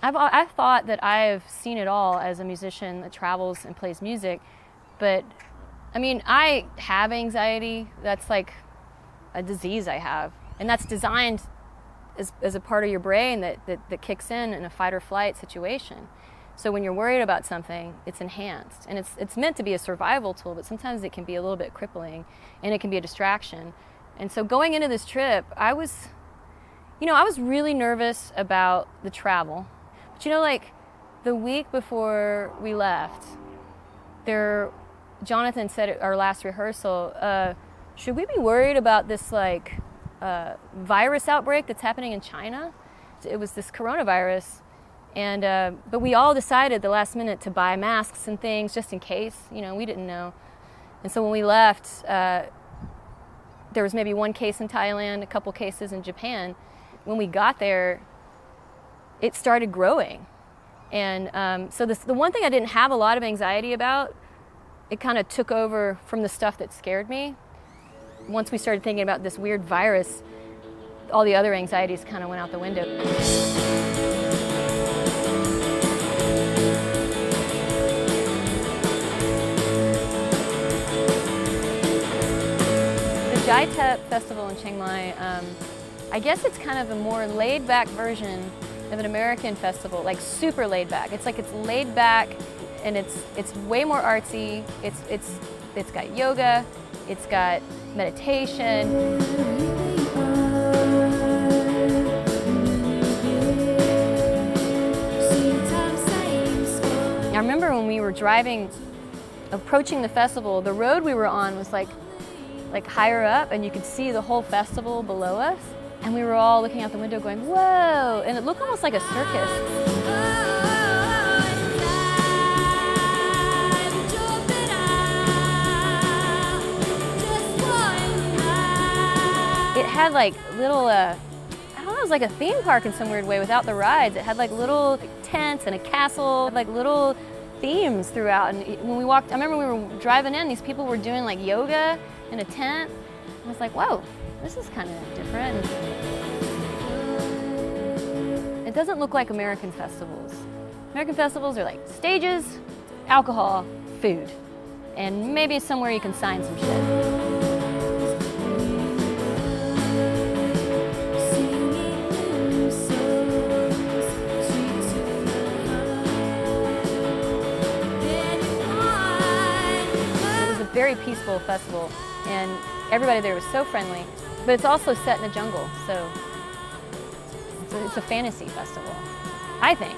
I've thought that I've seen it all as a musician that travels and plays music, but I mean, I have anxiety. That's like a disease I have, and that's designed as a part of your brain that kicks in a fight or flight situation. So when you're worried about something, it's enhanced, and it's meant to be a survival tool, but sometimes it can be a little bit crippling, and it can be a distraction. And so going into this trip, I was really nervous about the travel. But like the week before we left, Jonathan said at our last rehearsal, should we be worried about this virus outbreak that's happening in China? It was this coronavirus, and but we all decided the last minute to buy masks and things just in case. We didn't know. And so when we left, there was maybe one case in Thailand, a couple cases in Japan. When we got there, it started growing. And so the one thing I didn't have a lot of anxiety about, it kind of took over from the stuff that scared me. Once we started thinking about this weird virus, all the other anxieties kind of went out the window. The Thep Festival in Chiang Mai, I guess it's kind of a more laid-back version of an American festival, like super laid-back. It's laid back, and it's way more artsy. It's got yoga, it's got meditation. I remember when we were approaching the festival, the road we were on was like higher up, and you could see the whole festival below us. And we were all looking out the window going, whoa! And it looked almost like a circus. It had little, I don't know, it was like a theme park in some weird way without the rides. It had little tents and a castle, little themes throughout. And when we walked, I remember we were driving in, these people were doing yoga in a tent. I was like, whoa, this is kind of different. It doesn't look like American festivals. American festivals are stages, alcohol, food, and maybe somewhere you can sign some shit. Very peaceful festival, and everybody there was so friendly, but it's also set in a jungle, so it's a fantasy festival, I think.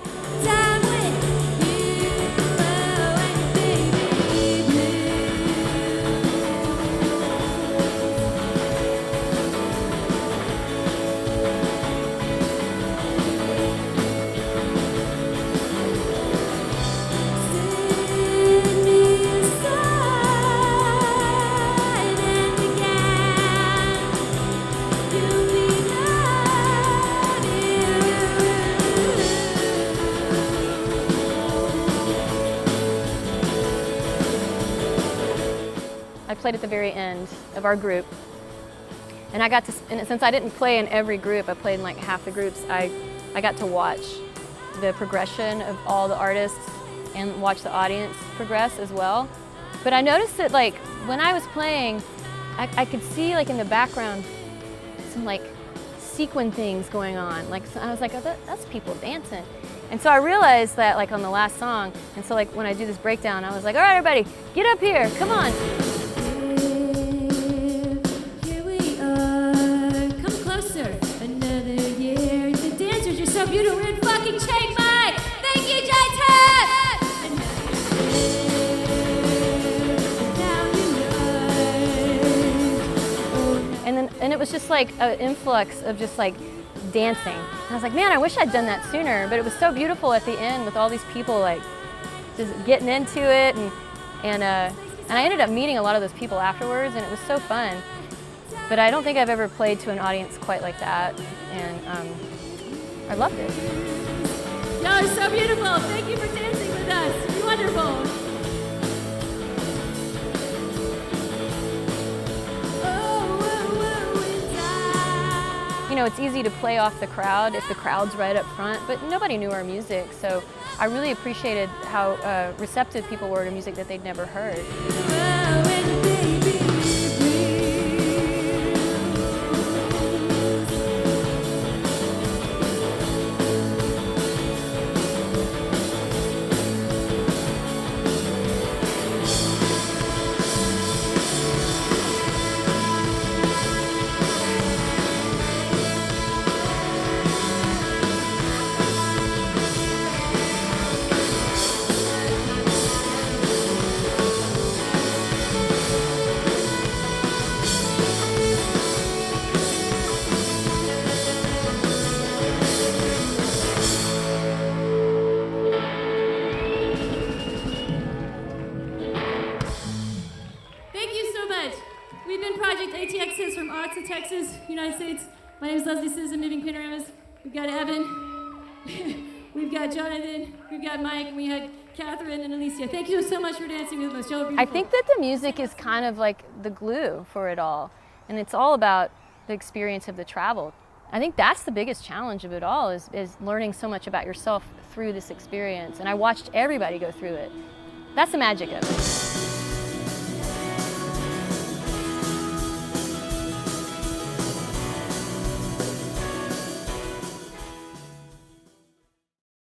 I played at the very end of our group, and and since I didn't play in every group, I played in half the groups, I got to watch the progression of all the artists and watch the audience progress as well. But I noticed that when I was playing, I could see in the background some sequin things going on. So I was like, oh, that's people dancing. And so I realized that on the last song, and so when I do this breakdown, I was like, all right, everybody, get up here, come on. So beautiful, we're in fucking Chiang Mai! Thank you, Thep! And it was just an influx of just dancing. And I was like, man, I wish I'd done that sooner, but it was so beautiful at the end with all these people just getting into it, and I ended up meeting a lot of those people afterwards, and it was so fun. But I don't think I've ever played to an audience quite like that, and I loved it. Y'all are so beautiful. Thank you for dancing with us. You're wonderful. know, it's easy to play off the crowd if the crowd's right up front, but nobody knew our music, so I really appreciated how receptive people were to music that they'd never heard. We've been Project ATX6 from Austin, Texas, United States. My name is Leslie Susan, moving Panoramas. We've got Evan, we've got Jonathan, we've got Mike, and we had Catherine and Alicia. Thank you so much for dancing with us. Y'all are beautiful. I think that the music is kind of like the glue for it all, and it's all about the experience of the travel. I think that's the biggest challenge of it all, is learning so much about yourself through this experience, and I watched everybody go through it. That's the magic of it.